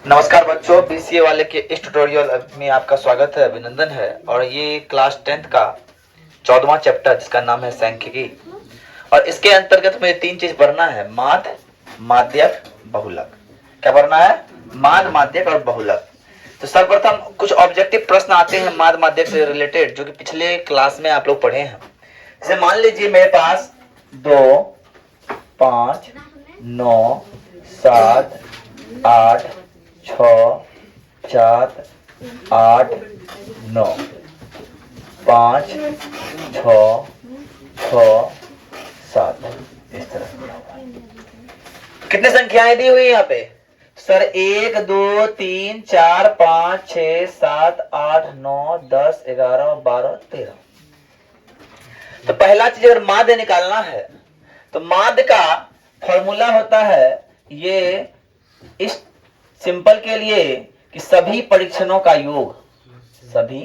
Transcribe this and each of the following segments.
नमस्कार बच्चों, बीसीए वाले के इस ट्यूटोरियल में आपका स्वागत है, अभिनंदन है। और ये क्लास 10th का 14वां चैप्टर जिसका नाम है सांख्यिकी। और इसके अंतर्गत में 3 चीज पढ़ना है: माध्य, माध्यक, बहुलक। क्या पढ़ना है? माध्य, माध्यक और बहुलक। तो सर्वप्रथम कुछ ऑब्जेक्टिव प्रश्न आते हैं माध्य माध्यक से रिलेटेड, जो कि पिछले क्लास में आप लोग पढ़े हैं। जैसे मान लीजिए मेरे पास 2, 5, 9, 7, 8, 6, 4, 8, 9, 5, 6, 6, 7 इस तरह। कितनी संख्याएं दी हुई है यहाँ पे? सर 1, 2, 3, 4, 5, 6, 7, 8, 9, 10, 11, 12, 13। तो पहला चीज अगर माध्य निकालना है तो माध्य का फॉर्मूला होता है ये इस सिंपल के लिए कि सभी परीक्षणों का योग, सभी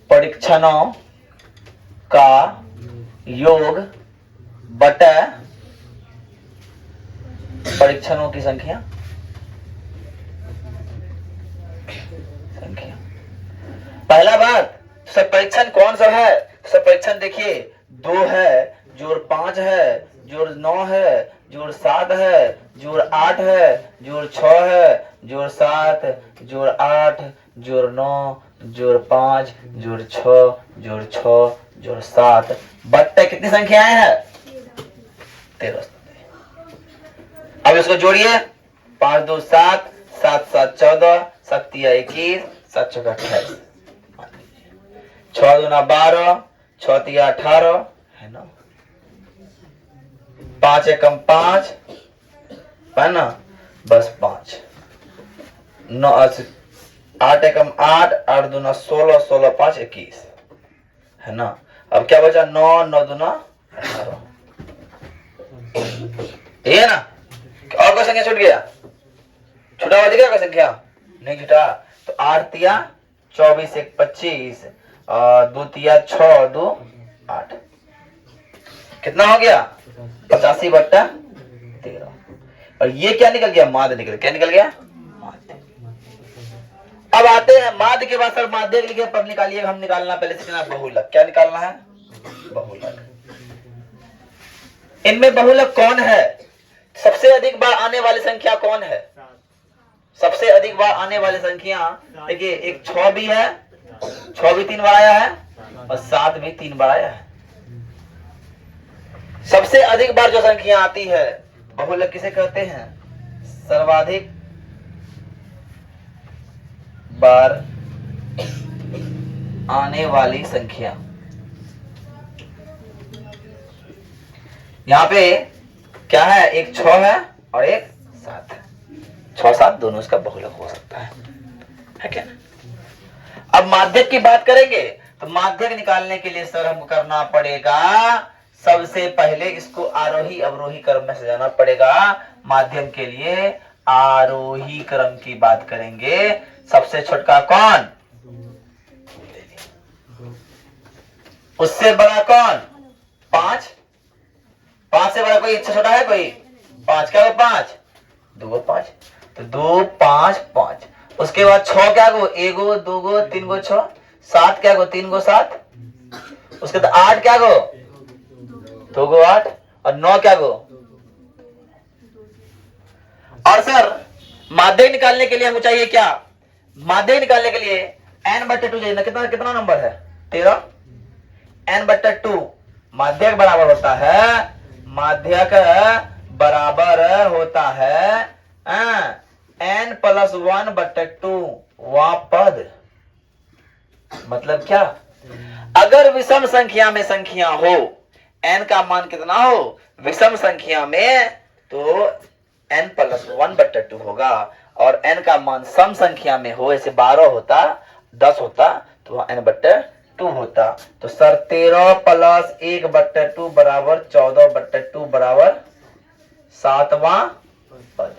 परीक्षणों का योग बटा परीक्षणों की संख्या। पहला बात, सब परीक्षण कौन सा है? सब परीक्षण देखिए, 2 है, जोड़ 5 है, जोड़ 9 है, जोड़ 7 है, जोड़ 8 है, जोड़ 6 है, जोड़ 7, जोड़ 8, जोड़ 9, जोड़ 5, जोड़ 6, जोड़ 6, जोड़ 7 बट्टे कितनी संख्याएं हैं? 13। अब इसको जोड़िए, 5 2 7, 7 7 14, 7 3 21, 7 4 28, 6 2 12, 6 3 18 है ना, 5 एकम 5 है ना, बस 5, 9 8 एकम 8, 8 दूना 16, 16 5 21 है ना। अब क्या बचा? 9 9 दूना 18, ये है ना। और कोई संख्या छूट गया? छुटा हुआ दिखेगा कोई संख्या? नहीं छुटा। तो 8 तिया 24, 1 25, 2 तिया 6, 2 8, कितना हो गया? 85 बट्टा 13। और ये क्या निकल गया? माध्य निकल। क्या निकल गया? माध्य। अब आते हैं माध्य के बाद सर माध्यक लिखे, पर निकालिए। हम निकालना पहले सीखना बहुलक। क्या निकालना है? बहुलक। इनमें बहुलक कौन है? सबसे अधिक बार आने वाली संख्या कौन है? सबसे अधिक बार आने वाली संख्या देखिए, एक 6 भी है, 6 भी 3 बार आया है, और 7 भी 3 बार आया है। सबसे अधिक बार जो संख्या आती है बहुलक किसे कहते हैं? सर्वाधिक बार आने वाली संख्या। यहाँ पे क्या है? एक 6 है और एक 7 है। 6 7 दोनों इसका बहुलक हो सकता है क्या? अब माध्यक की बात करेंगे तो माध्यक निकालने के लिए सर हमको करना पड़ेगा, सबसे पहले इसको आरोही अवरोही क्रम में सजाना पड़ेगा। माध्यम के लिए आरोही क्रम की बात करेंगे। सबसे छोटा कौन? उससे बड़ा कौन? 5। 5 से बड़ा कोई? इससे छोटा है कोई? 5 क्या? 5 2 5, तो 2 5 5। उसके बाद 6 क्या गो? 1 गो 2 गो 3 गो 6, 7 क्या गो? 3 गो 7। उसके बाद 8 क्या गो? 2 गो 8, और 9 क्या गो? और सर माध्यक निकालने के लिए हमको चाहिए क्या? माध्यक निकालने के लिए n बट्टे 2 चाहिए ना। कितना कितना नंबर है? 13। n बट्टे 2 माध्यक बराबर होता है, माध्यक बराबर होता है n प्लस 1 बट्टे 2 वह पद। मतलब क्या? अगर विषम संख्या में संख्या हो, n का मान कितना हो विषम संख्या में, तो n प्लस 1 बट्टे 2 होगा। और n का मान सम संख्या में हो, ऐसे 12 होता, 10 होता, तो वह n बट्टे 2 होता। तो सर 13 प्लस 1 बट्टे 2 बराबर 14 बट्टे 2 बराबर 7वां पद।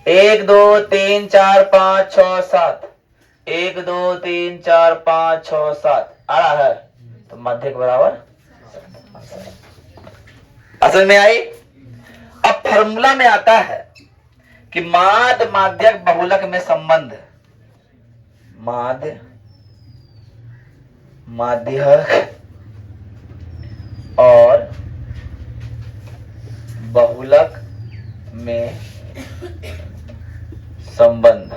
1 2 3 4 5 6 7, 1 2 3 4 5 6 7 आ रहा है, तो माध्यक बराबर। असल में आई। अब फॉर्मूला में आता है कि माद माध्यक बहुलक में संबंध, माद माध्यक और बहुलक में संबंध,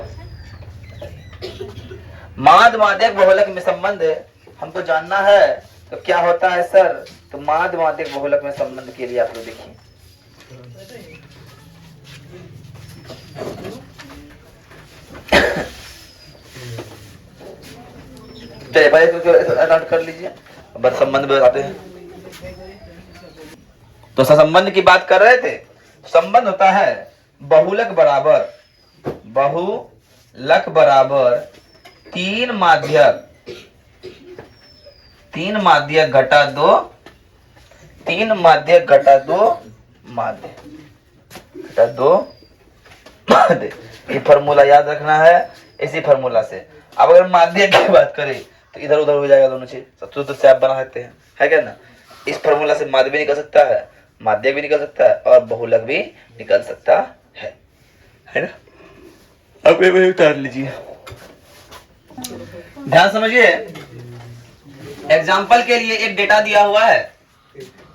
माद माध्यक बहुलक में संबंध हमको जानना है। तो क्या होता है सर? तो माद माध्यक बहुलक में संबंध के लिए आप लोग देखिए, चलिए पहले कर लीजिए, बस संबंध बताते हैं। तो संबंध की बात कर रहे थे। संबंध होता है बहुलक बराबर तीन माध्यक घटा दो माध्य। ये फॉर्मूला याद रखना है इसी फॉर्मूला से। अब अगर माध्यक की बात करें तो इधर उधर हो जाएगा दोनों चीज, सूत्र से आप बना सकते हैं, है क्या ना। इस फॉर्मूला से माध्य भी निकल सकता है, माध्यक भी निकल सकता है और बहुलक भी निकल सकता है ना। अब ये उतार लीजिए, ध्यान समझिए। एग्जाम्पल के लिए एक डेटा दिया हुआ है,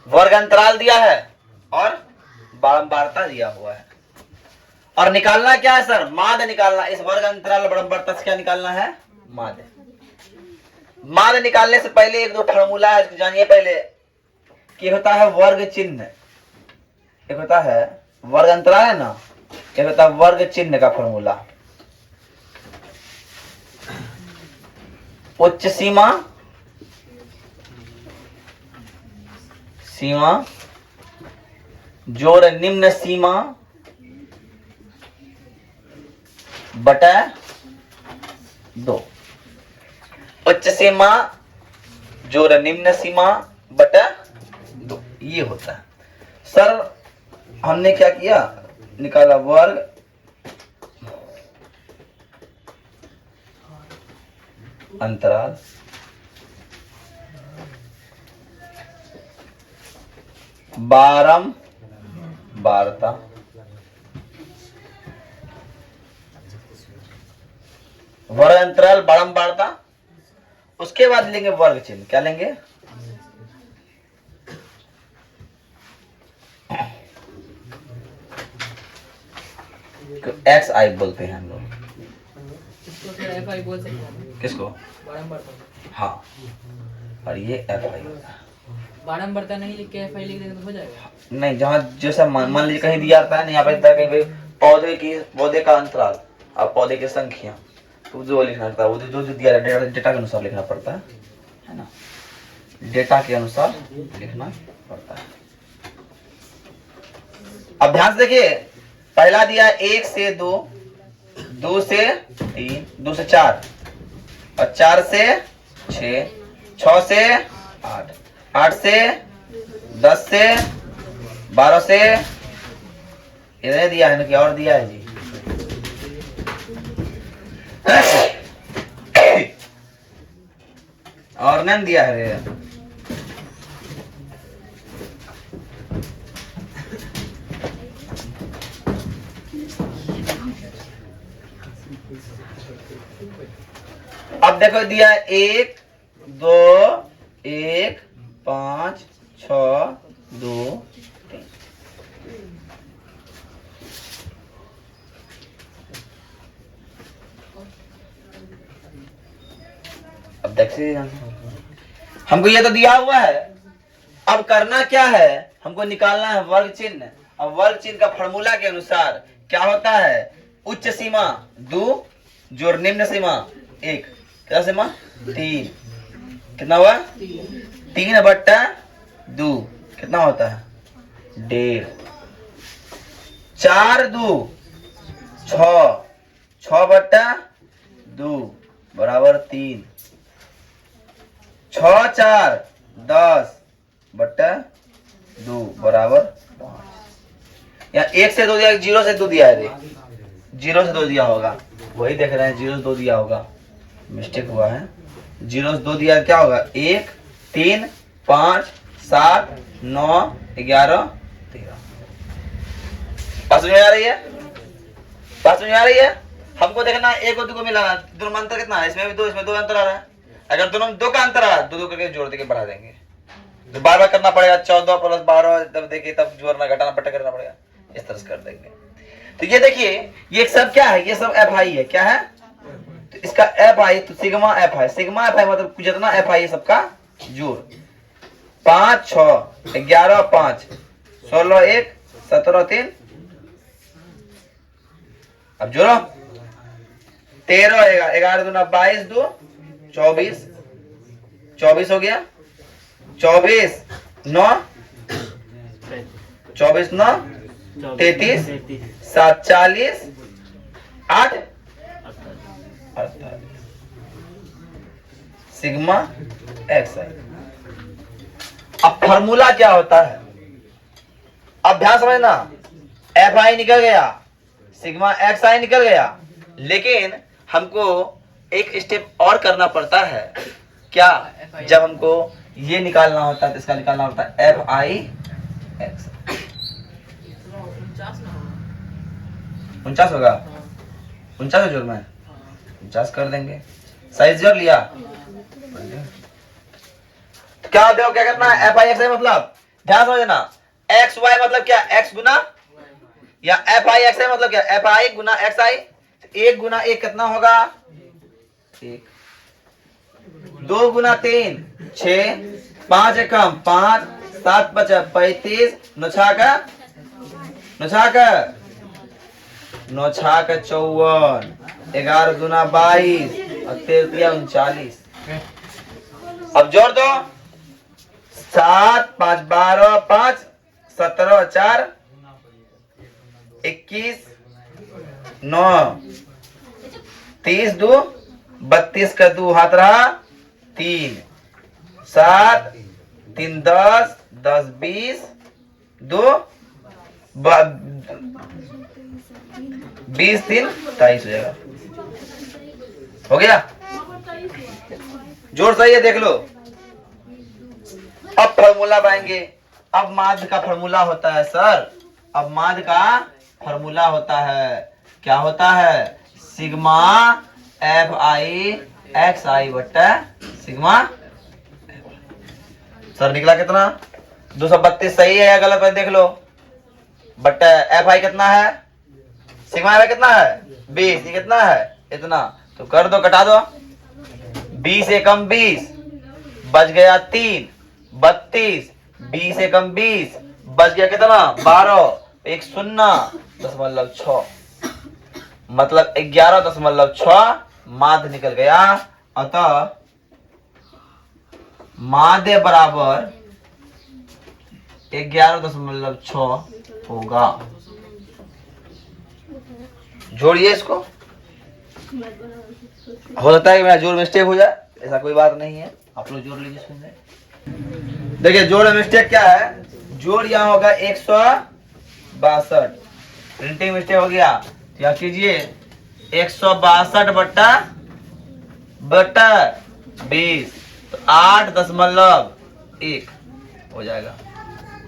वर्ग अंतराल दिया है और बारंबारता दिया हुआ है, और निकालना क्या है सर? माध्य निकालना। इस वर्ग अंतराल बारंबारता से क्या निकालना है? माध्य। माध्य निकालने से पहले एक दो फॉर्मूला है, जानिए पहले। कि होता है वर्ग चिन्ह, एक होता है वर्ग अंतराल है ना, एक होता है वर्ग चिन्ह का फॉर्मूला। उच्च सीमा जोड़ निम्न सीमा बटा 2। उच्च सीमा जोड़ निम्न सीमा बटा 2, ये होता है सर। हमने क्या किया? निकाला वर्ग अंतराल बारंबारता वर्ग अंतराल बारंबारता। उसके बाद लेंगे वर्ग चिन्ह। क्या लेंगे? एक्स आई बोलते हैं हम लोग। किसको? हाँ, और ये एफ आई होता है। बारंबारता नहीं लिख के एफ आई लिख देंगे तो हो जाएगा? नहीं, जहाँ जैसा मान लीजिए कहीं दिया रहता है ना, यहाँ पे कहीं पे पौधे का अंतराल और पौधे की संख्या, तो जो लिखना पड़ता है वो जो दिया डेटा के अनुसार लिखना पड़ता है ना, डेटा के अनुसार लिखना पड़ता है। अब ध्यान से देखिए, पहला दिया 1 से 2, 2 से 3, 2 से 4 और 4 से 6, 6 से 8, 8 से 10 से 12 से, इधर दिया है ना, क्या और दिया है जी? और नहीं दिया है रे। अब देखो दिया 1 2 1 5 6 2 3। अब देखिए हमको ये तो दिया हुआ है। अब करना क्या है? हमको निकालना है वर्ग चिन्ह। अब वर्ग चिन्ह का फॉर्मूला के अनुसार क्या होता है? उच्च सीमा 2 जोड़ निम्न सीमा 1, क्या सीमा 3, कितना हुआ? 3/2 कितना होता है? 1.5। 4 2 6, 6/2 बराबर 3। 6 4 10/2 बराबर 5। यहाँ 1 से 2 दिया, 0 से 2 दिया है रे, 0 से 2 दिया होगा, वही देख रहे हैं, 0 से 2 दिया होगा, मिस्टेक हुआ है। 0 से 2 दिया क्या होगा? 1 3 5 7 9 11 13। समझ में आ रही है? बात समझ आ रही है? हमको देखना एक और दो को मिलाना, दोनों में अंतर कितना है? इसमें भी दो, इसमें दो अंतर आ रहा है। अगर दोनों में दो का अंतर आ रहा है, दो दो करके जोड़ देके बढ़ा देंगे। तो बार बार करना पड़ेगा, 14 + 12 तब देखिए, तब जोड़ना घटाना पट्टा करना पड़ेगा, इस तरह से कर देंगे। तो ये देखिए, ये सब क्या है? ये सब एफ आई है। क्या है? तो इसका एफ आई, तो sigma F I, sigma F I मतलब जितना एफ आई है सबका जोड़। 5 6 11 5 16 1 17 3, अब जोड़ो 13 11 दूना 22 2 24, 24 हो गया। 24 9 24 9 33 7 40 8 48 सिग्मा एक्स आई। अब फॉर्मूला क्या होता है? अब ध्यान समझना, एफ आई निकल गया, सिग्मा एक्स आई निकल गया, लेकिन हमको एक स्टेप और करना पड़ता है। क्या? जब हमको ये निकालना होता है तो इसका निकालना होता है एफ आई एक्स। 49 होगा, 49 जोड़ में 50 कर देंगे, साइज जोड़ लिया। क्या देखो क्या करना है? एफ आई एक्स आई मतलब ध्यान समझना, एक्स वाई मतलब क्या? एक्स गुना, या एफ आई एक्स आई मतलब क्या? एफ आई गुना एक्स आई। 1 गुना 1 कितना होगा? 1। 2 गुना 3 6, 5 एकम 5, 7 5 35, 9 छाक 54, 11 दूना 22 और 13 39। अब जोड़ दो, 7 5 12 5 17 4 21 9 30 2 32 का 2 हाथ रहा 3 7 3 10 10 20 2 20 3 23 हो जाएगा। हो गया? जोड़ सही है, देख लो। अब फॉर्मूला पाएंगे। अब माध्य का फॉर्मूला होता है सर, अब माध्य का फॉर्मूला होता है, क्या होता है? सिग्मा एफ आई एक्स आई बट्टा सिग्मा। सर निकला कितना? 232 सही है या गलत है देख लो। बट्टा एफ आई कितना है? सिग्मा एफ कितना है? 20। ये कितना है? इतना। तो कर दो, कटा दो। 20 एकम 20 बच गया 3, 32। 20 एकम 20 बच गया कितना? 12। 1 0.6 मतलब 11.6 माध्य निकल गया। अतः माध्य बराबर 11.6 होगा। जोड़िए इसको। हो सकता है कि मेरा जोड़ मिस्टेक हो जाए, ऐसा कोई बात नहीं है, आप लोग जोड़ लीजिए इसमें। देखिए जोड़ में मिस्टेक क्या है? जोड़ यहाँ होगा 162, प्रिंटिंग मिस्टेक हो गया। क्या कीजिए? 162 बट्टा 20 तो 8.1 हो जाएगा।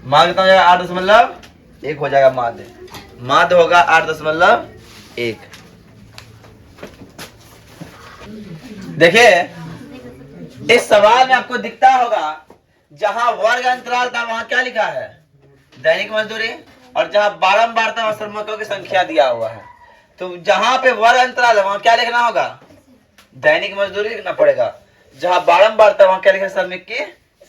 माध्य कितना हो जाएगा? 8.1 हो जाएगा माध्य। माध्य होगा 8.1। देखिए इस सवाल में आपको दिखता होगा, जहां वर्ग अंतराल था वहां क्या लिखा है? दैनिक मजदूरी। और जहां बारंबारता और श्रमिकों की संख्या दिया हुआ है, तो जहां पे वर्ग अंतराल है वहां क्या लिखना होगा? दैनिक मजदूरी लिखना पड़ेगा। जहां बारंबारता वहां क्या लिखा? श्रमिक की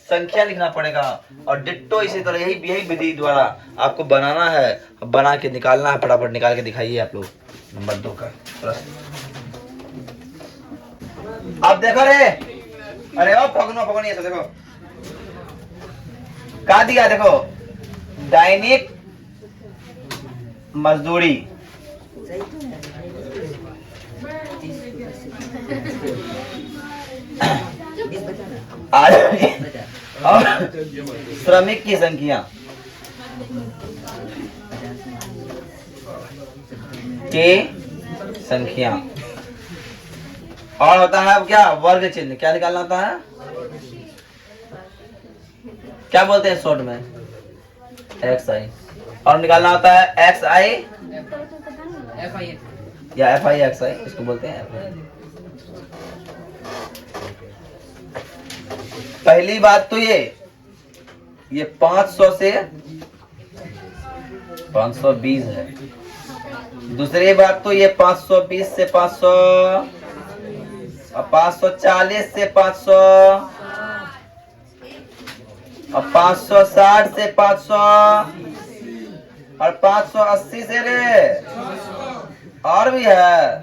संख्या लिखना पड़ेगा। और डिट्टो इसी तरह यही विधि द्वारा आपको बनाना है, बना के निकालना है। फटाफट निकाल के दिखाइए आप लोग नंबर 2 का प्रश्न। अब देखो रे, अरे ओ पकड़ो ऐसा देखो क्या दिया। देखो दैनिक मजदूरी और श्रमिक की संख्या और होता है क्या? वर्ग चिन्ह। क्या निकालना होता है? क्या बोलते हैं शॉर्ट में? एक्स आई। और निकालना होता है एक्स आई या एफ आई एक्स आई इसको बोलते हैं FI। पहली बात तो ये 500 से 520 है। दूसरी बात तो ये 520 से 500 और 540 से 500 और 560 से 500 और 580 से रे और भी है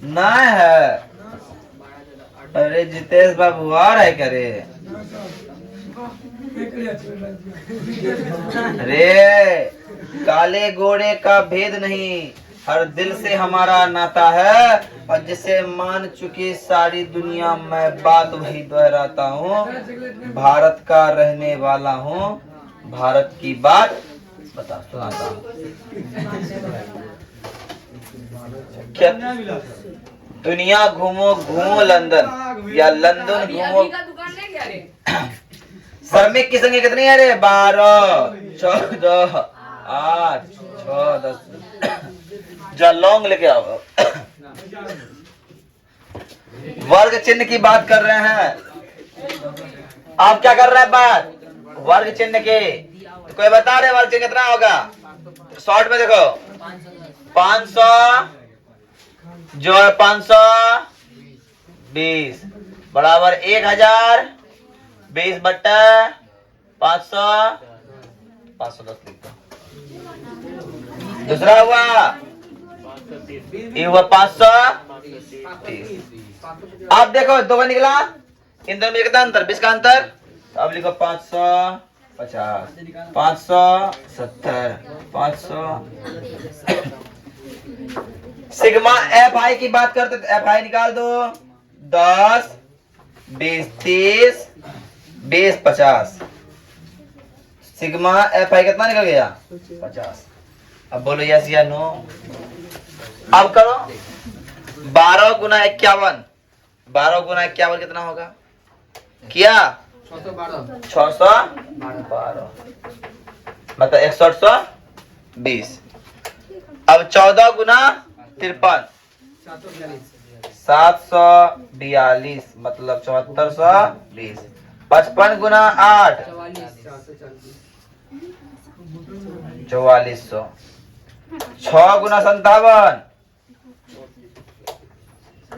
ना है। अरे जितेश बाबू और है क्या रे? अरे काले गोरे का भेद नहीं, हर दिल से हमारा नाता है और जिसे मान चुकी सारी दुनिया मैं बात वही दोहराता हूँ। भारत का रहने वाला हूँ, भारत की बात बता सुनाता हूँ। क्या दुनिया घूमो घूमो लंदन या लंदन घूमो। श्रमिक की संख्या कितनी है रे? 12 14 8 6 10 जा लॉन्ग लेके आओ। वर्ग चिन्ह की बात कर रहे हैं। आप क्या कर रहे हैं बात वर्ग चिन्ह के? तो कोई बता रहे वर्ग चिन्ह कितना होगा? शॉर्ट में देखो 500 जो है 520 बराबर 1000 20 बट्टा 500 510 लिख दो। दूसरा हुआ ये हुआ 530। अब देखो दो बार निकला, इन दोनों में कितना अंतर? 20 का अंतर। तो अब लिखो 550 570 500। सिग्मा एफ आई की बात करते तो एफ आई निकाल दो। 10 20 30 20 50। सिग्मा एफ आई कितना निकल गया? 50। अब बोलो यस या नो। अब करो 12 गुना 51। 12 गुना 51 कितना होगा? क्या 612 मतलब 120। अब 14 गुना 53 742 मतलब 7420। 55 गुना 8 4400। 6 गुना 57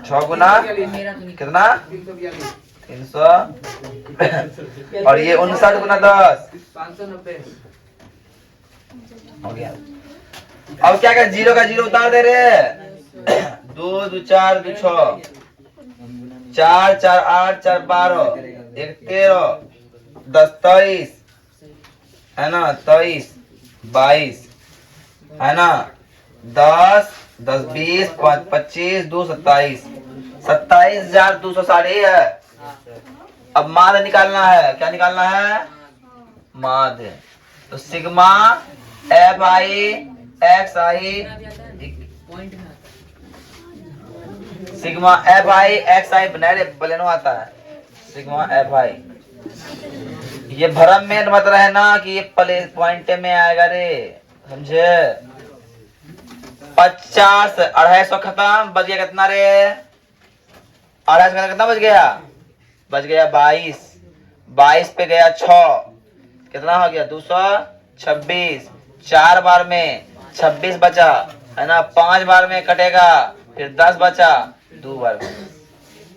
6 गुना कितना? 300 और ये 59 गुना 10 हो गया। अब क्या कर जीरो का जीरो उतार दे रहे। 2 2 4 2 6 4 4 8 4 12 1 13 10 23 है ना 23 22 है ना 10 10 20 5 25 2 27 27,260 है। अब माध्य निकालना है। क्या निकालना है? माध्य। तो sigma F I x I sigma F I x I Baleno आता है। सिग्मा एफ आई ये भरम में मत रहना कि ये प्लेस पॉइंट में आएगा रे, समझे? 50 250 खत्म, बच गया कितना रे? 250 कितना बच गया? बच गया 22। 22 पे गया 6 कितना हो गया? 226। 4 बार में 26 बचा है ना, 5 बार में कटेगा फिर 10 बचा 2 बार में।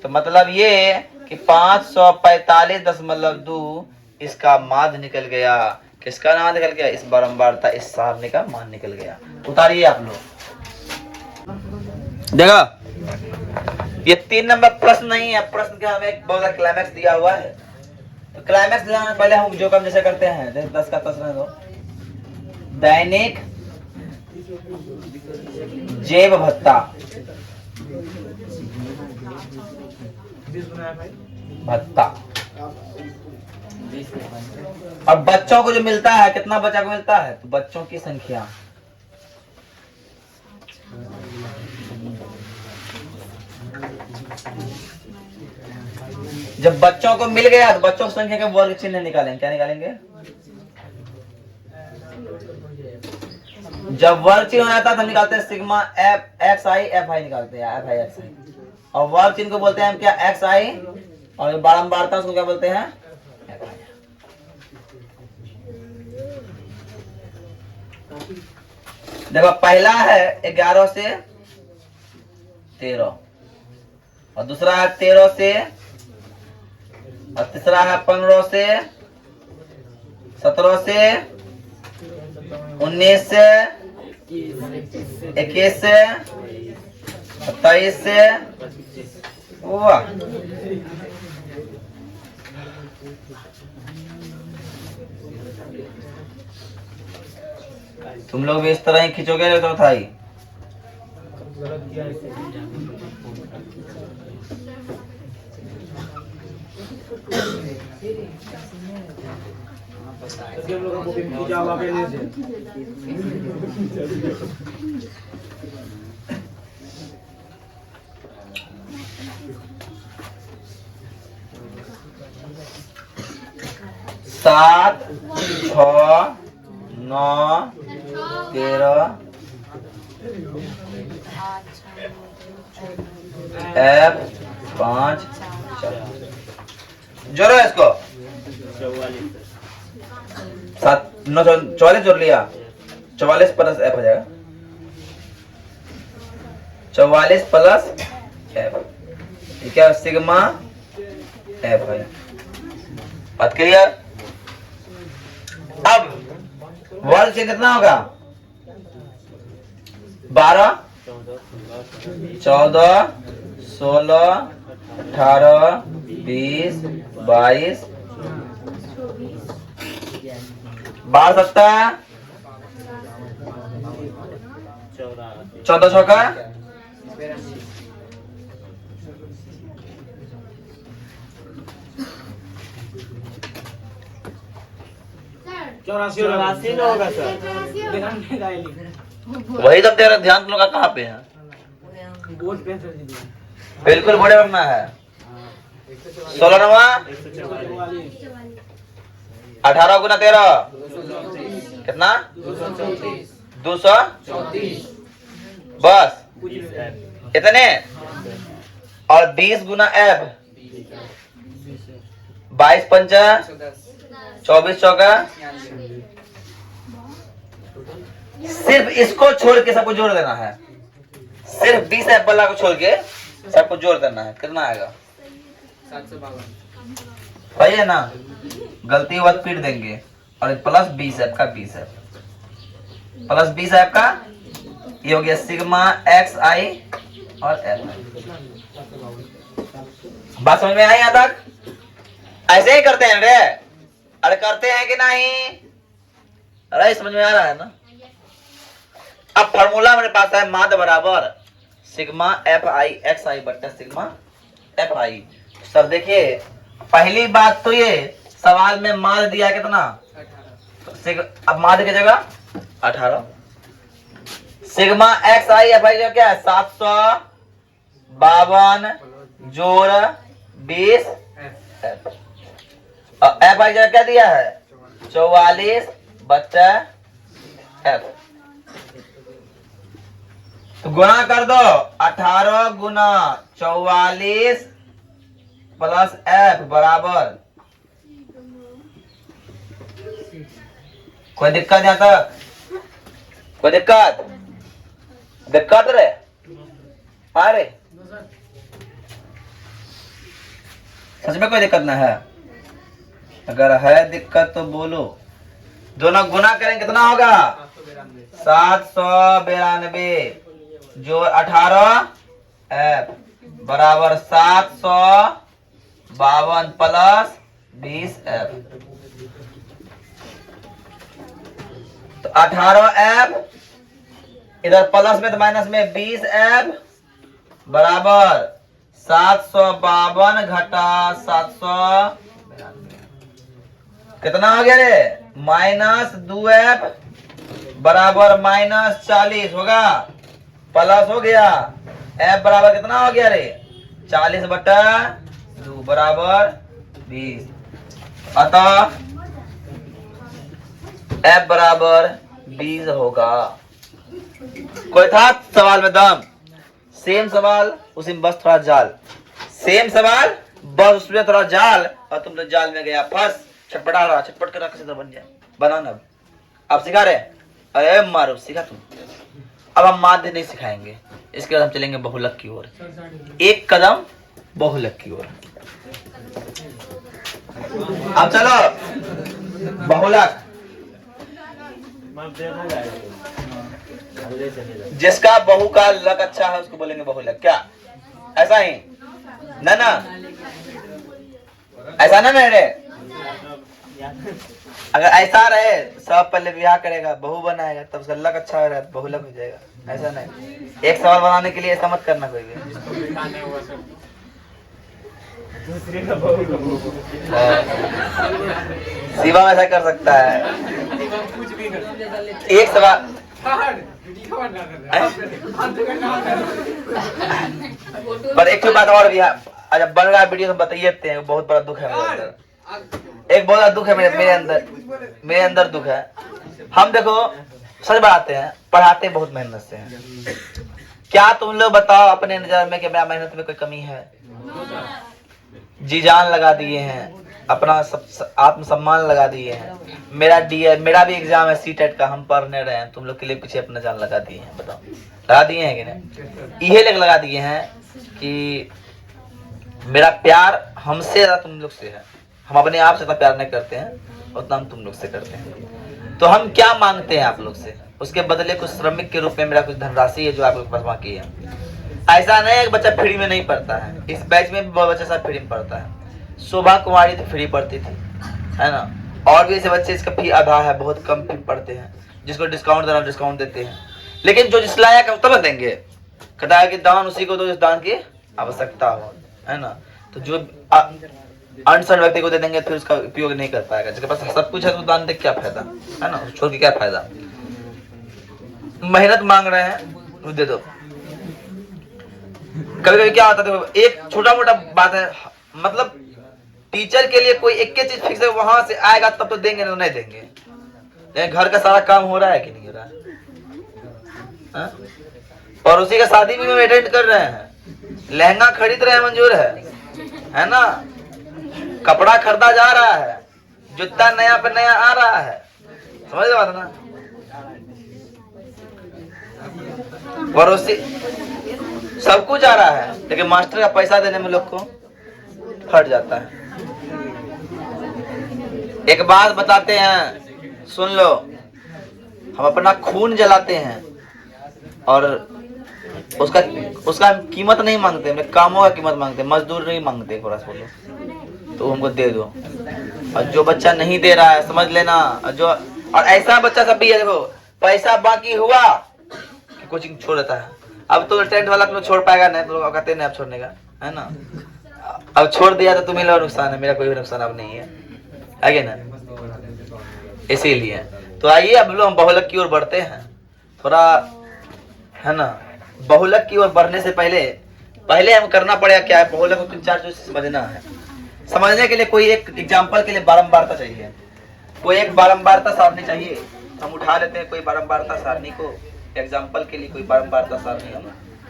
तो मतलब ये कि 545.2 इसका माध्य निकल गया। किसका नाम निकल गया? इस बारंबारता इस सारणी का मान निकल गया। उतारिए आप लोग। देखो ये 3 नंबर प्रश्न नहीं है। प्रश्न के हमें एक बहुत क्लाइमैक्स दिया हुआ है। तो क्लाइमैक्स दिलाने पहले हम जो काम जैसे करते हैं 10 का प्रश्न दो। दैनिक जेब भत्ता भत्ता और बच्चों को जो मिलता है कितना बच्चा को मिलता है? तो बच्चों की संख्या जब बच्चों को मिल गया तो बच्चों की संख्या का वर्ग चिन्ह निकालेंगे। क्या निकालेंगे? जब वर्ग चिन्ह हो जाता है तो हम निकालते हैं sigma F x I F I निकालते हैं, एफ आई एक्स आई। और वर्ग चिन्ह को बोलते हैं हम क्या, एक्स आई, और बारंबारता उसको क्या बोलते हैं, एफ आई। देखो पहला है 11 से 13, और दूसरा है 13 से, और तीसरा है 15 से, 17 से, 19 से, 21 से, 23 से, वाह। तुम लोग भी इस तरह ही खींचोगे चौथाई। सात, 6, 9, 13 एफ 5 जोड़ो इसको। 7 9 44 जोड़ लिया, 44 प्लस एफ हो जाएगा, 44 प्लस एफ, क्या सिग्मा एफ है। बात क्लियर। अब वर्ग चिन्ह कितना होगा, 12, 14, 16, 18, 20, 22, 12 7, 14 छक्का, 84 ना होगा सर। वही तो तेरा ध्यान तुम लोग का कहाँ पे है, बिल्कुल बड़े बनना है। 16 18 गुना 13 कितना, 234 बस इतने, और 20 गुना एफ 22 पंचा 24 चौका। सिर्फ इसको छोड़ के सबको जोड़ देना है, सिर्फ 20 एफ वाला को छोड़ के सबको जोड़ देना है। कितना आएगा, 752। सही है ना, गलती बात पीट देंगे। और प्लस 20 एफ का 20 एफ प्लस 20 एफ का, ये हो गया सिग्मा एक्स आई और एफ आई। बात समझ में आई यहाँ तक? ऐसे ही करते हैं रे, अरे करते हैं कि नहीं, अरे समझ में आ रहा है ना। अब फॉर्मूला मेरे पास है, माध्य बराबर सिग्मा एफ आई एक्स आई बट्टा सिग्मा एफ आई। सर देखिए पहली बात तो ये सवाल में माध्य दिया है कितना, अब माध्य की जगह 18, sigma x I F I क्या है 752 जोड़ 20 और एफ आई जगह क्या दिया है 44 बच्चा एफ। तो गुणा कर दो, 18 गुना 44 प्लस एफ बराबर, कोई दिक्कत यहाँ तक, कोई दिक्कत दिक्कत रे, अरे सच में कोई दिक्कत ना है, अगर है दिक्कत तो बोलो। दोनों गुना करेंगे कितना होगा 792 जो 18 एफ बराबर 752 प्लस 20 एफ। तो 18 एफ इधर प्लस में तो माइनस में 20 एफ बराबर 752 घटा 700 कितना हो गया रे -2 एफ बराबर -40 होगा, प्लस हो गया एफ बराबर कितना हो गया रे 40/2 बराबर 20। अतः एफ बराबर 20 होगा। कोई था सवाल में दम? सेम सवाल उसी में बस थोड़ा जाल, सेम सवाल बस उसमें थोड़ा जाल, और तुम तो जाल में गया फंस, छटपटा रहा, छटपट कर रखा सीधा बन जाए बनाना। अब सिखा रहे? अरे मारो सीखा तुम। अब हम माध्य नहीं सिखाएंगे, इसके बाद हम चलेंगे बहुलक की ओर, एक कदम बहुलक की ओर। अब चलो बहुलक। जिसका बहु का लक अच्छा है उसको बोलेंगे बहुलक, क्या ऐसा ही ना? ना ऐसा ना मेरे, अगर ऐसा रहे सब पहले ब्याह करेगा बहू बनाएगा तब उसका लक अच्छा हो रहा है बहुलक हो जाएगा, ऐसा नहीं। एक सवाल बनाने के लिए ऐसा मत करना कोई भी। शिवा ऐसा कर सकता है। एक सवाल पर एक बात और भी है, जब बन रहा है वीडियो तो बताइए हैं, बहुत बड़ा दुख है मेरे अंदर, एक बहुत बड़ा दुख है मेरे अंदर दुख है। हम देखो सच बताते हैं, पढ़ाते बहुत मेहनत से हैं। क्या तुम लोग बताओ अपने नजर में कि मेरा मेहनत में कोई कमी है? जी जान लगा दिए हैं, अपना सब आत्मसम्मान लगा दिए हैं। मेरा भी एग्जाम है सीटेट का, हम पढ़ने रहे हैं, तुम लोग के लिए पीछे अपना जान लगा दिए हैं। बताओ लगा दिए हैं कि नहीं? ये लोग लगा दिए हैं कि मेरा प्यार हमसे ज्यादा तुम लोग से है। हम अपने आप से इतना प्यार नहीं करते हैं उतना हम तुम लोग से करते हैं। तो हम क्या मांगते हैं आप लोग से, उसके बदले कुछ श्रमिक के रूप में मेरा कुछ धनराशि है जो आप लोग के पास बाकी है। ऐसा नहीं है बच्चा फ्री में नहीं पढ़ता है, इस बैच में भी बच्चा सब फ्री में पढ़ता है। शोभा कुमारी तो फ्री पढ़ती थी, है ना, और भी ऐसे बच्चे इसका फी आधा है, बहुत कम फी पढ़ते हैं, जिसको डिस्काउंट देना डिस्काउंट देते हैं। लेकिन जो जिस लायक है तब देंगे, कहता है कि दान उसी को दो जिस दान की आवश्यकता हो, है ना। तो जो अनसन व्यक्ति को दे देंगे फिर उसका उपयोग नहीं कर पाएगा। जिसके पास सब कुछ है तो दान दे क्या फायदा, है ना, छोड़ के क्या फायदा। मेहनत मांग रहे हैं वो दे दो। कभी कभी क्या होता है, एक छोटा मोटा बात है, मतलब टीचर के लिए कोई एक चीज फिक्स है, वहां से आएगा तब तो देंगे, नहीं देंगे। लेकिन घर का सारा काम हो रहा है कि नहीं हो रहा है? और उसी का शादी भी हम अटेंड कर रहे हैं, लहंगा खरीद रहे हैं, मंजूर है ना, कपड़ा खरीदा जा रहा है, जूता नया पे नया आ रहा है, समझ रहे बात ना। और उसी सब कुछ आ रहा है, लेकिन मास्टर का पैसा देने में लोग को फट जाता है। एक बात बताते हैं, सुन लो, हम अपना खून जलाते हैं और उसका कीमत नहीं मांगते, हम कामों का कीमत मांगते, मजदूर नहीं मांगते। थोड़ा सा बोलो तो हमको दे दो, और जो बच्चा नहीं दे रहा है समझ लेना, और ऐसा बच्चा सब भी है, देखो पैसा बाकी हुआ कोचिंग छोड़ देता है। अब तो टेंथ वाला तो छोड़ पाएगा नहीं, तो कहते नहीं अब छोड़ने का, है ना। अब छोड़ दिया तो तुम्हें लोग नुकसान है, मेरा कोई भी नुकसान अब नहीं है, आगे ना। इसीलिए तो आइए अब लोग हम बहुलक की ओर बढ़ते हैं थोड़ा, है ना। बहुलक की ओर बढ़ने से पहले हम करना पड़ेगा क्या है, बहुलक को 3-4 चीज समझना है। समझने के लिए कोई एक एग्जाम्पल के लिए बारंबारता चाहिए, कोई एक बारंबारता सारणी चाहिए। हम उठा लेते हैं कोई बारंबारता सारणी को, एग्जाम्पल के लिए कोई बारंबारता सारणी हम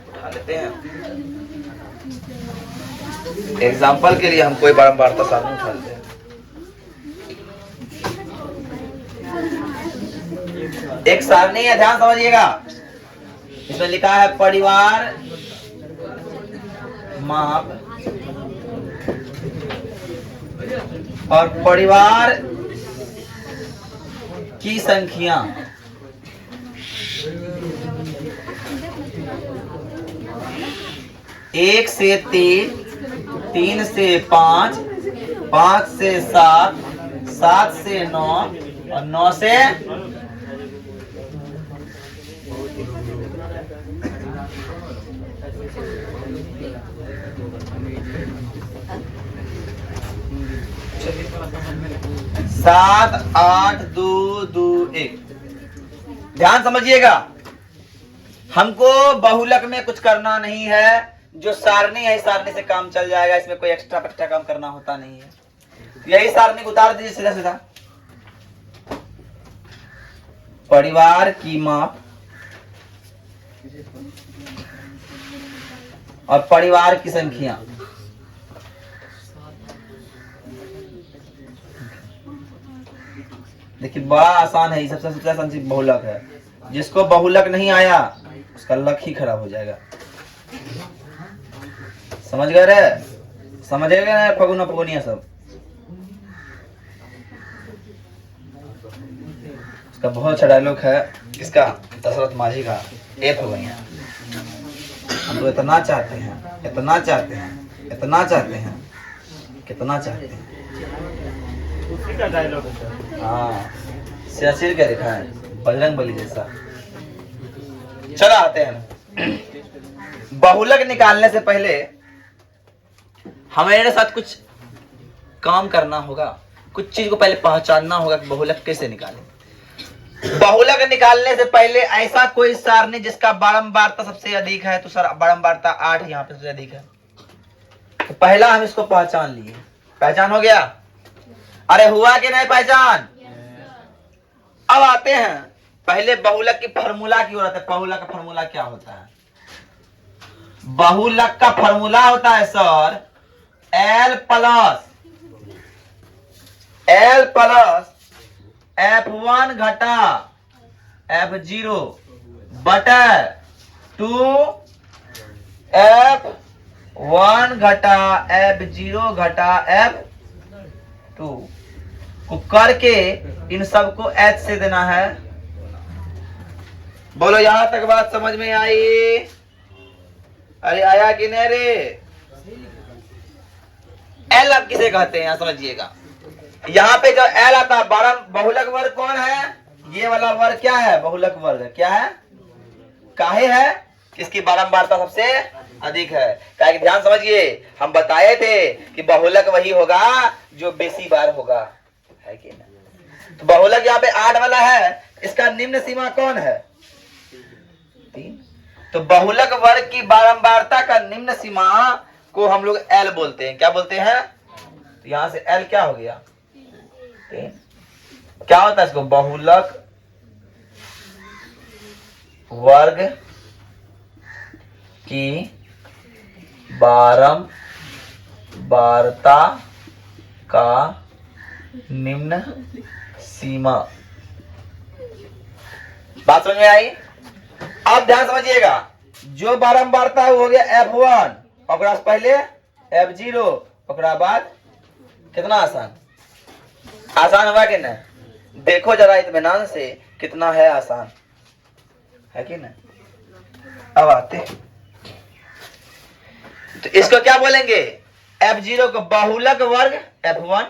उठा लेते हैं। एग्जाम्पल के लिए हम कोई बारंबारता सारणी उठा लेते हैं। एक सारणी है, ध्यान समझिएगा, इसमें लिखा है परिवार माप और परिवार की संख्या। एक से 3, 3 से 5, 5 से 7, 7 से 9 और 9 से 7, 8, 2, 2, 1। ध्यान समझिएगा, हमको बहुलक में कुछ करना नहीं है, जो सारणी है सारणी से काम चल जाएगा, इसमें कोई एक्स्ट्रा काम करना होता नहीं है। यही सारणी को उतार दीजिए सीधा सीधा। परिवार की माप और परिवार की संख्या। देखिए बड़ा आसान है, ये सबसे आसान चीज बहुलक है। जिसको बहुलक नहीं आया उसका लक ही खराब हो जाएगा। समझ गए रे? समझेगा ना फगुना फगुनिया सब? उसका बहुत अच्छा डायलॉग है, किसका? दशरथ मांझी का। ए फगुनिया, हम तो इतना चाहते हैं, इतना चाहते हैं, इतना चाहते हैं, कितना चाहते हैं। उसी का डायलॉग है। हाँ, सियाचिर क्या लिखा है? बजरंग बली जैसा। चलो आते हैं। बहुलक निकालने से पहले हमारे साथ कुछ काम करना होगा, कुछ चीज को पहले पहचानना होगा कि बहुलक कैसे निकालें। बहुलक निकालने से पहले ऐसा कोई सारणी जिसका बारंबारता सबसे अधिक है, तो सर बारंबारता 8 यहाँ पे सबसे अधिक है। तो पहला हम इसको पहचान लिए। पहचान हो गया? अरे हुआ कि नहीं पहचान? अब आते हैं पहले बहुलक की फार्मूला की ओर आते हैं। बहुलक का फार्मूला क्या होता है? बहुलक का फार्मूला होता है सर L प्लस F1 घटा F0 बटा 2 F1 घटा F0 घटा F2 को करके इन सबको H से देना है। बोलो यहां तक बात समझ में आई? अरे आया कि नहीं रे? L अब किसे कहते हैं यहां समझिएगा। यहाँ पे जो L आता है, बहुलक वर्ग कौन है? ये वाला वर्ग क्या है? बहुलक वर्ग क्या है? काहे है? किसकी बारंबारता सबसे अधिक है? क्या ध्यान समझिए, हम बताए थे कि बहुलक वही होगा जो बेसी बार होगा, है कि नहीं? तो बहुलक यहाँ पे 8 वाला है, इसका निम्न सीमा कौन है? 3। तो बहुलक वर्ग की बारंबारता का निम्न सीमा को हम लोग L बोलते हैं। क्या बोलते हैं? तो यहां से L क्या हो गया? 3। क्या होता है इसको? बहुलक वर्ग की बारंबारता का निम्न सीमा। बात समझ में आई? अब ध्यान समझिएगा, जो बारंबारता हो गया F1, और पहले F0, और बाद कितना आसान? आसान हुआ कि नहीं? देखो जरा इत्मीनान से कितना है आसान, है कि नहीं? अब आते तो इसको क्या बोलेंगे? F0 को बहुलक वर्ग F1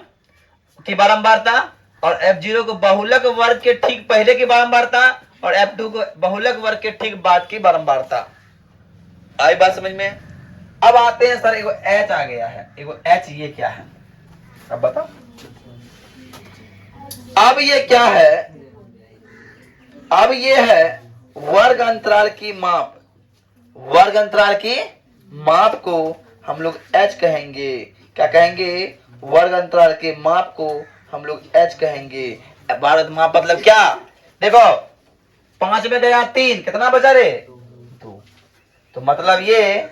की बारंबारता, और F0 को बहुलक वर्ग के ठीक पहले की बारंबारता, और F2 को बहुलक वर्ग के ठीक बाद की बारंबारता। आई बात समझ में? अब आते हैं सर, एगो H आ गया है, एगो H ये क्या है? अब बताओ, अब ये क्या है? अब ये है वर्ग अंतराल की माप। वर्ग अंतराल की माप को हम लोग H कहेंगे। क्या कहेंगे? वर्ग अंतराल के माप को हम लोग H कहेंगे। वर्ग माप मतलब क्या? देखो 5 में गया 3, कितना बचा रे? 2। तो मतलब ये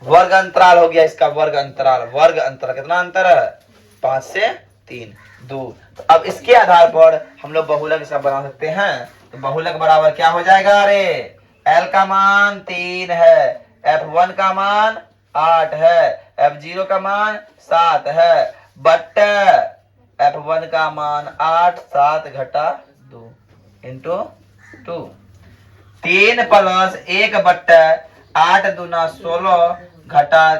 वर्ग अंतराल हो गया इसका। वर्ग अंतराल, वर्ग अंतराल कितना अंतर है? 5 से 3, 2। तो अब इसके आधार पर हम लोग बहुलक इसका बना सकते हैं। तो बहुलक बराबर क्या हो जाएगा रे? L का मान 3 है, F1 का मान 8 है, F0 का मान 7 है, बट्टा F1 का मान 8, 7 घटा 2 इंटू 2। 3 प्लस 1 बट्टा 8 दूना 16 घटा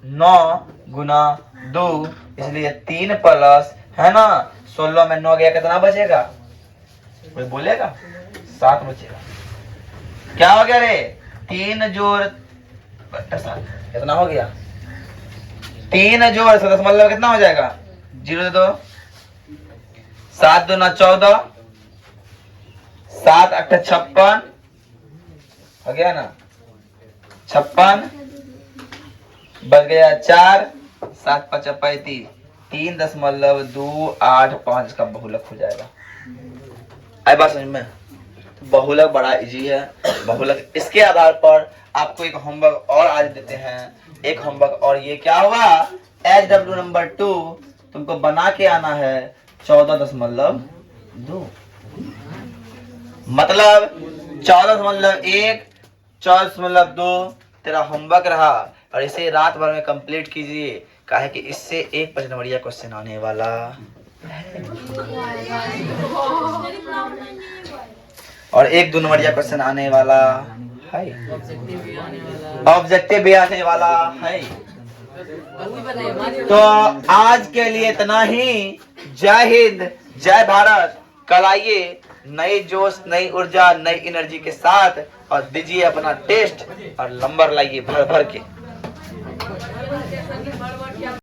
9 गुना 2, इसलिए 3 प्लस है ना 16 में 9 गया, कितना बचेगा? कोई बोलेगा? 7 बचेगा। क्या हो गया रे? 3 जोड़ बट्टा 7 कितना हो गया? 3 जोड़ 7 मतलब कितना हो जाएगा? 0 2 7 दूना 14, 7 8 56 हो गया ना? 56 बच गया 4, 7 5 35, 3.285 का बहुलक हो जाएगा। आई बात समझ में? बहुलक बड़ा इजी है। बहुलक इसके आधार पर आपको एक होमवर्क और आज देते हैं। एक होमवर्क और ये क्या हुआ, SW नंबर 2 तुमको बना के आना है 14.2 मतलब 14.1 14.2 तेरा होमवर्क रहा और इसे रात भर में कंप्लीट कीजिए। काहे कि इससे एक 5 नंबरिया क्वेश्चन आने वाला और एक 2 नंबरिया क्वेश्चन आने वाला है, ऑब्जेक्टिव भी आने वाला ऑब्जेक्टिव भी आने वाला है। जल्दी बताइए मारिए। तो आज के लिए इतना ही। जय हिंद, जय भारत। कल आइए नई जोश, नई ऊर्जा, नई एनर्जी के साथ और दीजिए अपना टेस्ट और नंबर लाइए भर भर के।